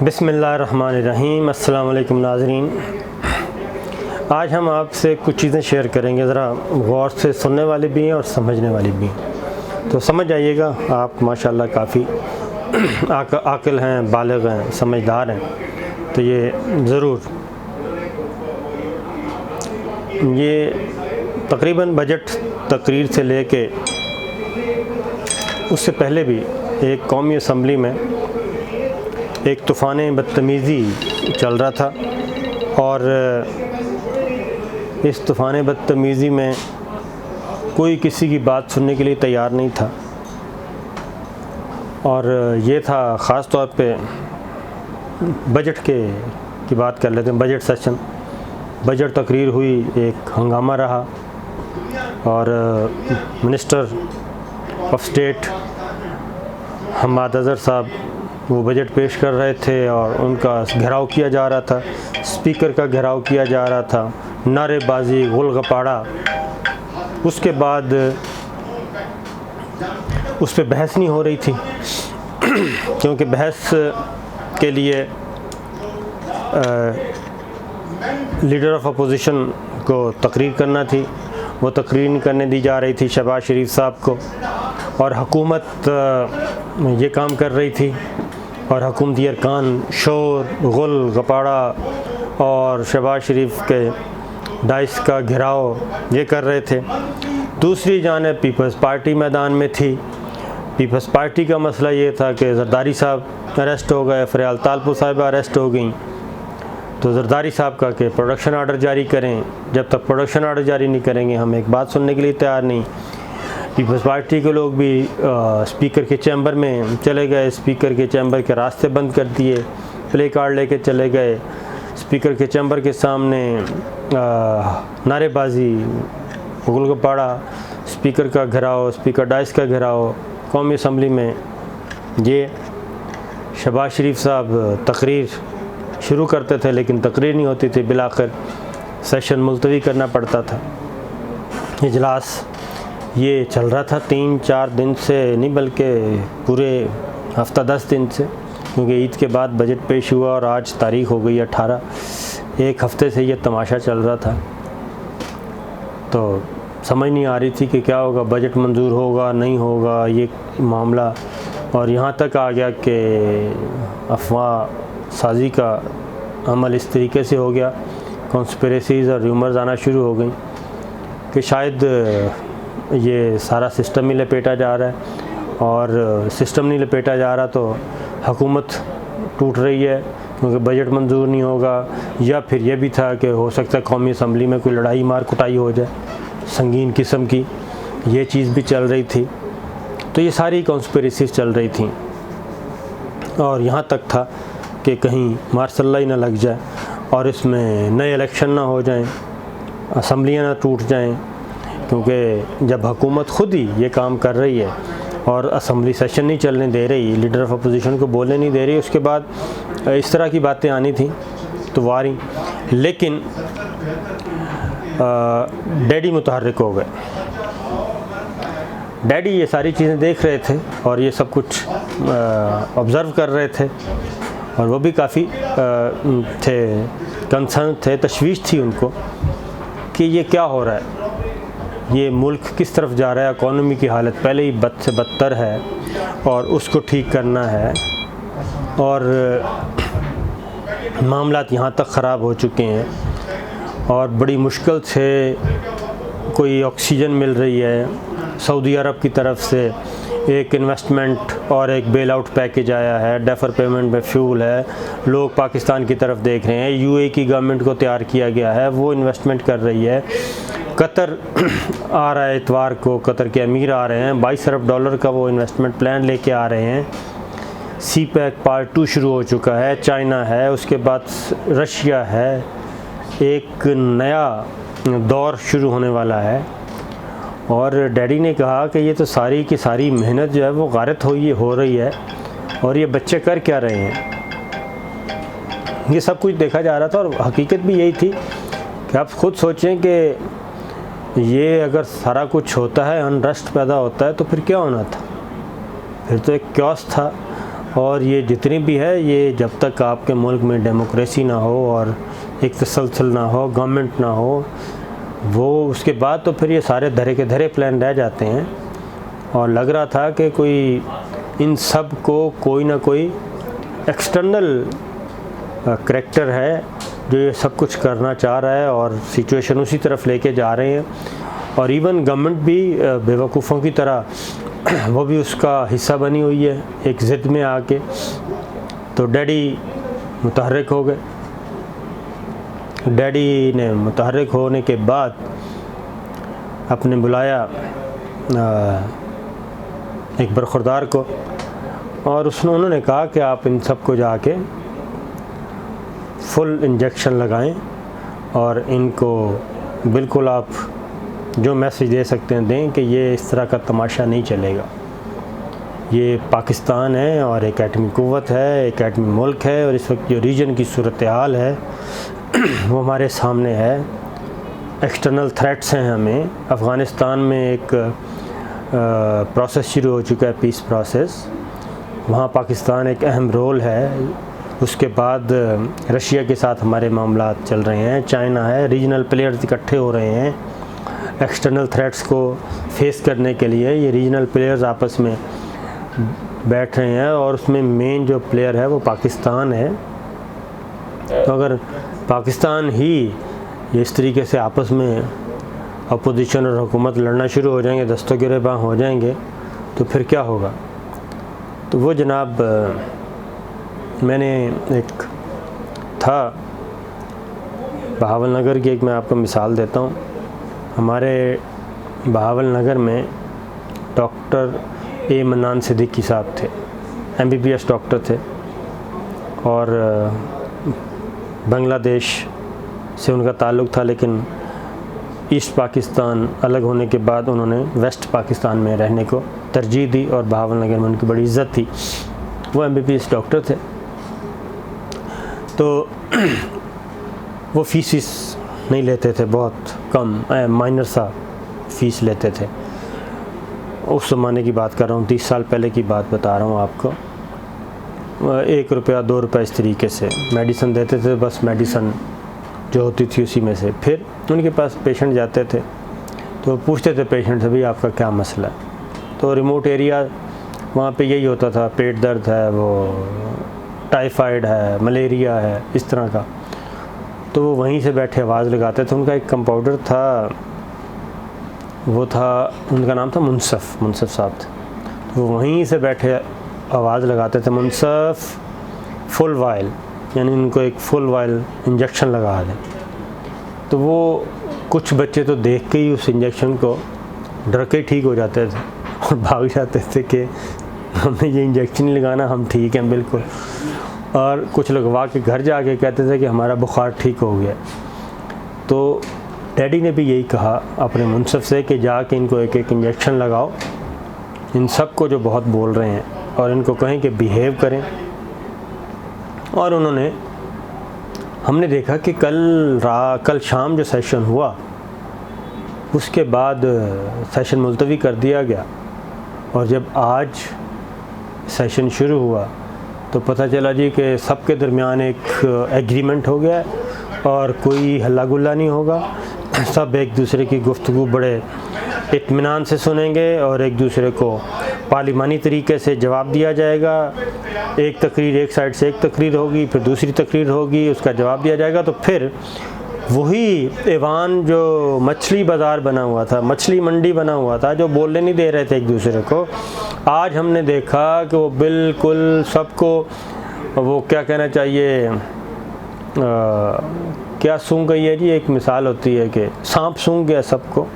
बिस्मिल्लाहिर्रहमानिर्रहीम। अस्सलाम वालेकुम नाज़रीन। आज हम आपसे कुछ चीज़ें शेयर करेंगे, ज़रा गौर से सुनने वाली भी हैं और समझने वाली भी हैं, तो समझ जाइएगा। आप माशाल्लाह काफ़ी आकिल हैं, बालिग़ हैं, समझदार हैं, तो ये ज़रूर ये तकरीबन बजट तकरीर से लेके उससे पहले भी एक कौमी असम्बली में एक तूफ़ान बदतमीज़ी चल रहा था और इस तूफ़ान बदतमीज़ी में कोई किसी की बात सुनने के लिए तैयार नहीं था। और ये था ख़ास तौर पे बजट की बात कर लेते हैं। बजट सेशन, बजट तकरीर हुई, एक हंगामा रहा और minister of state Hammad Azhar साहब वो बजट पेश कर रहे थे और उनका घेराव किया जा रहा था, स्पीकर का घेराव किया जा रहा था, नारेबाजी, गुलगपाड़ा। उसके बाद उस पर बहस नहीं हो रही थी क्योंकि बहस के लिए लीडर ऑफ अपोजिशन को तकरीर करना थी, वो तकरीर नहीं करने दी जा रही थी शहबाज शरीफ साहब को, और हुकूमत ये काम कर रही थी और हुकूमती अरकान शोर गुल गपाड़ा और शहबाज शरीफ के डाइस का घेराव ये कर रहे थे। दूसरी जानिब पीपल्स पार्टी मैदान में थी। पीपल्स पार्टी का मसला ये था कि जरदारी साहब अरेस्ट हो गए, फ़रियाल तालपुर साहिबा अरेस्ट हो गई, तो जरदारी साहब का कि प्रोडक्शन आर्डर जारी करें। जब तक प्रोडक्शन आर्डर जारी नहीं करेंगे हम एक बात सुनने के लिए तैयार नहीं। पीपल्स पार्टी के लोग भी स्पीकर के चैम्बर में चले गए, स्पीकर के चैम्बर के रास्ते बंद कर दिए, प्ले कार्ड लेके चले गए, स्पीकर के चैम्बर के सामने नारेबाजी, गुलगपाड़ा, स्पीकर का घेराव, स्पीकर डाइस का घेराव। कौमी असम्बली में ये शहबाज शरीफ साहब तकरीर शुरू करते थे लेकिन तकरीर नहीं होती थी, बिलाखिर सेशन मुलतवी करना पड़ता था। इजलास ये चल रहा था 3-4 दिन से नहीं बल्कि पूरे हफ्ता 10 दिन से, क्योंकि ईद के बाद बजट पेश हुआ और आज तारीख़ हो गई 18। एक हफ़्ते से ये तमाशा चल रहा था, तो समझ नहीं आ रही थी कि क्या होगा, बजट मंजूर होगा नहीं होगा ये मामला। और यहाँ तक आ गया कि अफवाह साजी का अमल इस तरीके से हो गया, कॉन्स्पिरेसीज़ और र्यूमर्स आना शुरू हो गई कि शायद ये सारा सिस्टम ही लपेटा जा रहा है, और सिस्टम नहीं लपेटा जा रहा तो हुकूमत टूट रही है क्योंकि बजट मंजूर नहीं होगा। या फिर ये भी था कि हो सकता है कौमी असम्बली में कोई लड़ाई मार कुटाई हो जाए संगीन किस्म की, ये चीज़ भी चल रही थी। तो ये सारी कॉन्स्पिरेसीज़ चल रही थी और यहाँ तक था कि कहीं मार्शल ही ना लग जाए और इसमें नए इलेक्शन ना हो जाएं, असम्बलियाँ ना टूट जाएं, क्योंकि जब हुकूमत खुद ही ये काम कर रही है और असम्बली सेशन नहीं चलने दे रही, लीडर ऑफ अपोजिशन को बोलने नहीं दे रही, उसके बाद इस तरह की बातें आनी थी तो वारी। लेकिन डैडी मुतहर्रिक हो गए। डैडी ये सारी चीज़ें देख रहे थे और ये सब कुछ ऑब्ज़र्व कर रहे थे और वो भी काफ़ी थे कंसर्न थे, तशवीश थी उनको कि ये क्या हो रहा है, ये मुल्क किस तरफ जा रहा है। इकॉनमी की हालत पहले ही बद से बदतर है और उसको ठीक करना है और मामलात यहाँ तक ख़राब हो चुके हैं और बड़ी मुश्किल से कोई ऑक्सीजन मिल रही है। सऊदी अरब की तरफ से एक इन्वेस्टमेंट और एक बेल आउट पैकेज आया है, डेफर पेमेंट में फ्यूल है, लोग पाकिस्तान की तरफ देख रहे हैं। यूएई की गवर्नमेंट को तैयार किया गया है, वो इन्वेस्टमेंट कर रही है। कतर आ रहा है इतवार को, कतर के अमीर आ रहे हैं, 22 अरब डॉलर का वो इन्वेस्टमेंट प्लान लेके आ रहे हैं। सी पैक पार्ट 2 शुरू हो चुका है, चाइना है, उसके बाद रशिया है, एक नया दौर शुरू होने वाला है। और डैडी ने कहा कि ये तो सारी की सारी मेहनत जो है वो गारत हो रही है और ये बच्चे कर क्या रहे हैं। ये सब कुछ देखा जा रहा था और हकीकत भी यही थी कि आप खुद सोचें कि ये अगर सारा कुछ होता है, अनरेस्ट पैदा होता है, तो फिर क्या होना था। फिर तो एक क्योस था और ये जितनी भी है, ये जब तक आपके मुल्क में डेमोक्रेसी ना हो और एक तसलसल ना हो, गवर्नमेंट ना हो, वो उसके बाद तो फिर ये सारे धरे के धरे प्लान रह जाते हैं। और लग रहा था कि कोई इन सब को कोई ना कोई एक्सटर्नल करैक्टर है जो ये सब कुछ करना चाह रहा है और सिचुएशन उसी तरफ लेके जा रहे हैं। और इवन गवर्नमेंट भी बेवकूफ़ों की तरह वो भी उसका हिस्सा बनी हुई है एक ज़िद में आके। तो डैडी मुतहर्रिक हो गए। डैडी ने मुतहर्रिक होने के बाद अपने बुलाया एक बरखुरदार को और उन्होंने कहा कि आप इन सब को जाके फुल इंजेक्शन लगाएं और इनको बिल्कुल आप जो मैसेज दे सकते हैं दें कि ये इस तरह का तमाशा नहीं चलेगा। ये पाकिस्तान है और एक एटमी क़ुव्वत है, एक एटमी मुल्क है, और इस वक्त जो रीजन की सूरत हाल है वो हमारे सामने है। एक्सटर्नल थ्रेट्स हैं हमें। अफ़गानिस्तान में एक प्रोसेस शुरू हो चुका है, पीस प्रोसेस। वहाँ पाकिस्तान एक अहम रोल है। उसके बाद रशिया के साथ हमारे मामला चल रहे हैं, चाइना है, रीजनल प्लेयर्स इकट्ठे हो रहे हैं एक्सटर्नल थ्रेट्स को फेस करने के लिए। ये रीजनल प्लेयर्स आपस में बैठ रहे हैं और उसमें मेन जो प्लेयर है वो पाकिस्तान है। तो अगर पाकिस्तान ही ये इस तरीके से आपस में अपोजिशन और हुकूमत लड़ना शुरू हो जाएंगे, दस्तों गिरेबां हो जाएंगे, तो फिर क्या होगा। तो वो जनाब मैंने एक था बहावल नगर की, एक मैं आपको मिसाल देता हूँ। हमारे बहावल नगर में डॉक्टर ए मन्नान सिद्दीकी साहब थे, MBBS डॉक्टर थे और बांग्लादेश से उनका ताल्लुक़ था, लेकिन ईस्ट पाकिस्तान अलग होने के बाद उन्होंने वेस्ट पाकिस्तान में रहने को तरजीह दी और बहावल नगर में उनकी बड़ी इज़्ज़त थी। वो MBBS डॉक्टर थे। तो वो फीस नहीं लेते थे, बहुत कम माइनर सा फ़ीस लेते थे। उस ज़माने की बात कर रहा हूँ, 30 साल पहले की बात बता रहा हूँ आपको। 1 रुपया 2 रुपये इस तरीके से मेडिसिन देते थे, बस मेडिसिन जो होती थी उसी में से। फिर उनके पास पेशेंट जाते थे तो पूछते थे पेशेंट से, भाई आपका क्या मसला है। तो रिमोट एरिया वहाँ पे यही होता था, पेट दर्द है, वो टाइफाइड है, मलेरिया है, इस तरह का। तो वो वहीं से बैठे आवाज़ लगाते थे। उनका एक कंपाउंडर था, वो था, उनका नाम था मुनसफ साहब थे। तो वो वहीं से बैठे आवाज़ लगाते थे, मुनसफ फुल वाइल, यानी उनको एक फुल वाइल इंजेक्शन लगा दें। तो वो कुछ बच्चे तो देख के ही उस इंजेक्शन को डर के ठीक हो जाते थे और भाग जाते थे कि हमें ये इंजेक्शन नहीं लगाना, हम ठीक हैं बिल्कुल। और कुछ लगवा के घर जाके कहते थे कि हमारा बुखार ठीक हो गया। तो डैडी ने भी यही कहा अपने मुनसफ से कि जाके इनको एक एक इंजेक्शन लगाओ, इन सब को जो बहुत बोल रहे हैं, और इनको कहें कि बिहेव करें। और उन्होंने, हमने देखा कि कल शाम जो सेशन हुआ उसके बाद सेशन मुलतवी कर दिया गया। और जब आज सेशन शुरू हुआ तो पता चला जी कि सबके दरमियान एक एग्रीमेंट हो गया और कोई हल्ला गुल्ला नहीं होगा। सब एक दूसरे की गुफ्तगू बड़े इत्मीनान से सुनेंगे और एक दूसरे को पार्लिमानी तरीके से जवाब दिया जाएगा। एक तकरीर, एक साइड से एक तकरीर होगी, फिर दूसरी तकरीर होगी, उसका जवाब दिया जाएगा। तो फिर वही ऐवान जो मछली बाज़ार बना हुआ था, मछली मंडी बना हुआ था, जो बोलने नहीं दे रहे थे एक दूसरे को, आज हमने देखा कि वो बिल्कुल सबको, वो क्या कहना चाहिए, क्या सूंघ गई है जी, एक मिसाल होती है कि सांप सूंघ गया सबको।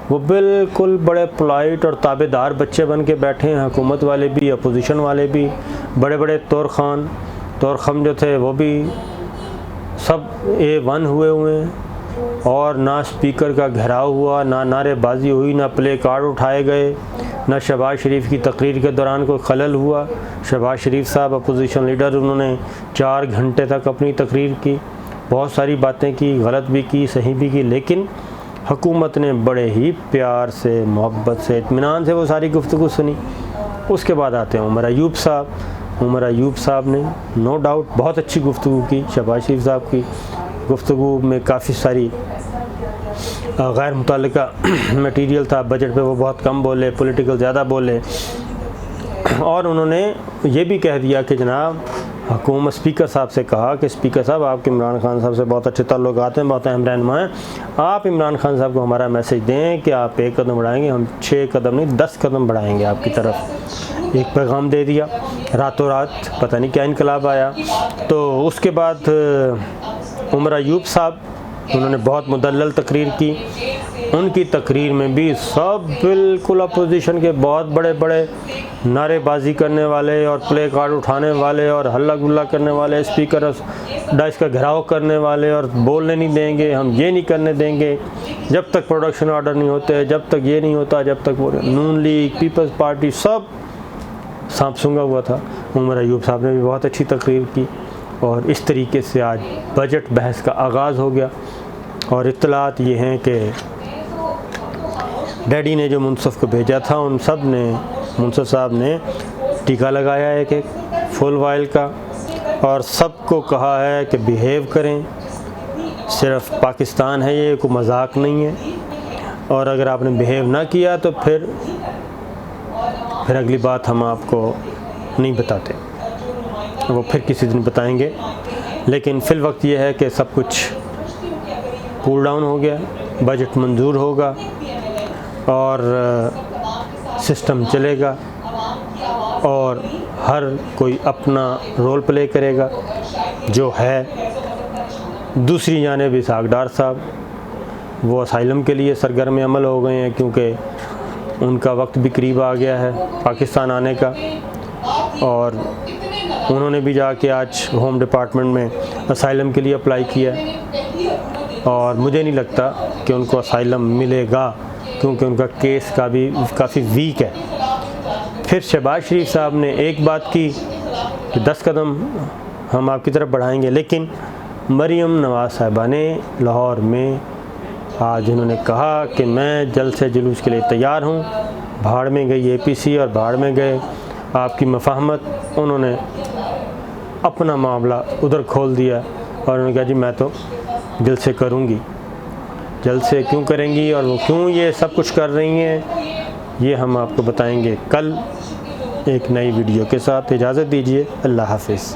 वो बिल्कुल बड़े पोलाइट और ताबेदार बच्चे बन के बैठे हैं, हुकूमत वाले भी, अपोजिशन वाले भी, बड़े बड़े तोरखम जो थे वो भी सब A1 हुए हैं। और ना स्पीकर का घेराव हुआ, ना नारेबाजी हुई, ना प्ले कार्ड उठाए गए, ना शहबाज शरीफ की तकरीर के दौरान कोई खलल हुआ। शहबाज शरीफ साहब अपोजिशन लीडर, उन्होंने 4 घंटे तक अपनी तकरीर की, बहुत सारी बातें की, गलत भी की, सही भी की, लेकिन हुकूमत ने बड़े ही प्यार से, मोहब्बत से, इत्मीनान से वो सारी गुफ्तगू सुनी। उसके बाद आते हैं उमर अयूब साहब। उमर अयूब साहब ने नो डाउट बहुत अच्छी गुफ्तगू की। शहबाज शरीफ साहब की गुफ्तगू में काफ़ी सारी गैर मुतल्लिका मटीरियल था। बजट पे वो बहुत कम बोले, पॉलिटिकल ज़्यादा बोले, और उन्होंने ये भी कह दिया कि जनाब हुकूमत स्पीकर साहब से कहा कि स्पीकर साहब आपके इमरान खान साहब से बहुत अच्छे ताल्लुकात हैं, बहुत अहम रहनुमा हैं, आप इमरान खान साहब को हमारा मैसेज दें कि आप 1 कदम बढ़ाएंगे, हम 6 कदम नहीं 10 कदम बढ़ाएंगे आपकी तरफ। एक पैगाम दे दिया, रातों रात पता नहीं क्या इनकलाब आया। तो उसके बाद उमर अयूब साहब, उन्होंने बहुत मुदल्लल तकरीर की। उनकी तकरीर में भी सब बिल्कुल अपोजिशन के बहुत बड़े बड़े नारेबाजी करने वाले और प्ले कार्ड उठाने वाले और हल्ला गुल्ला करने वाले, स्पीकर डाइस का घेराव करने वाले और बोलने नहीं देंगे, हम ये नहीं करने देंगे जब तक प्रोडक्शन ऑर्डर नहीं होते, जब तक ये नहीं होता, जब तक वो नून लीग, पीपल्स पार्टी सब सांप सूंघा हुआ था। उमर अयूब साहब ने भी बहुत अच्छी तकरीर की और इस तरीके से आज बजट बहस का आगाज़ हो गया। और इत्तलात ये हैं कि डैडी ने जो मुनसफ़ को भेजा था उन सब ने, मुनसफ़ साहब ने टीका लगाया एक फुल वाइल का और सबको कहा है कि बिहेव करें, सिर्फ पाकिस्तान है ये, कोई मजाक नहीं है, और अगर आपने बिहेव ना किया तो फिर अगली बात हम आपको नहीं बताते, वो फिर किसी दिन बताएंगे। लेकिन फ़िल वक्त ये है कि सब कुछ कूल डाउन हो गया, बजट मंजूर होगा और सिस्टम चलेगा और हर कोई अपना रोल प्ले करेगा जो है। दूसरी जानिब इसहाक डार साहब वो असाइलम के लिए सरगर्म अमल हो गए हैं, क्योंकि उनका वक्त भी करीब आ गया है पाकिस्तान आने का, और उन्होंने भी जाके आज होम डिपार्टमेंट में असाइलम के लिए अप्लाई किया, और मुझे नहीं लगता कि उनको असाइलम मिलेगा, क्योंकि उनका केस का भी काफ़ी वीक है। फिर शहबाज शरीफ साहब ने एक बात की कि 10 कदम हम आपकी तरफ बढ़ाएंगे, लेकिन मरीम नवाज़ साहिबा ने लाहौर में आज उन्होंने कहा कि मैं जल्द से जुलूस के लिए तैयार हूँ। भाड़ में गई APC और भाड़ में गए आपकी मफाहमत, उन्होंने अपना मामला उधर खोल दिया और उन्होंने कहा जी मैं तो दिल से करूँगी। जल्द से क्यों करेंगी और वो क्यों ये सब कुछ कर रही हैं, ये हम आपको बताएंगे कल एक नई वीडियो के साथ। इजाज़त दीजिए, अल्लाह हाफ़िज़।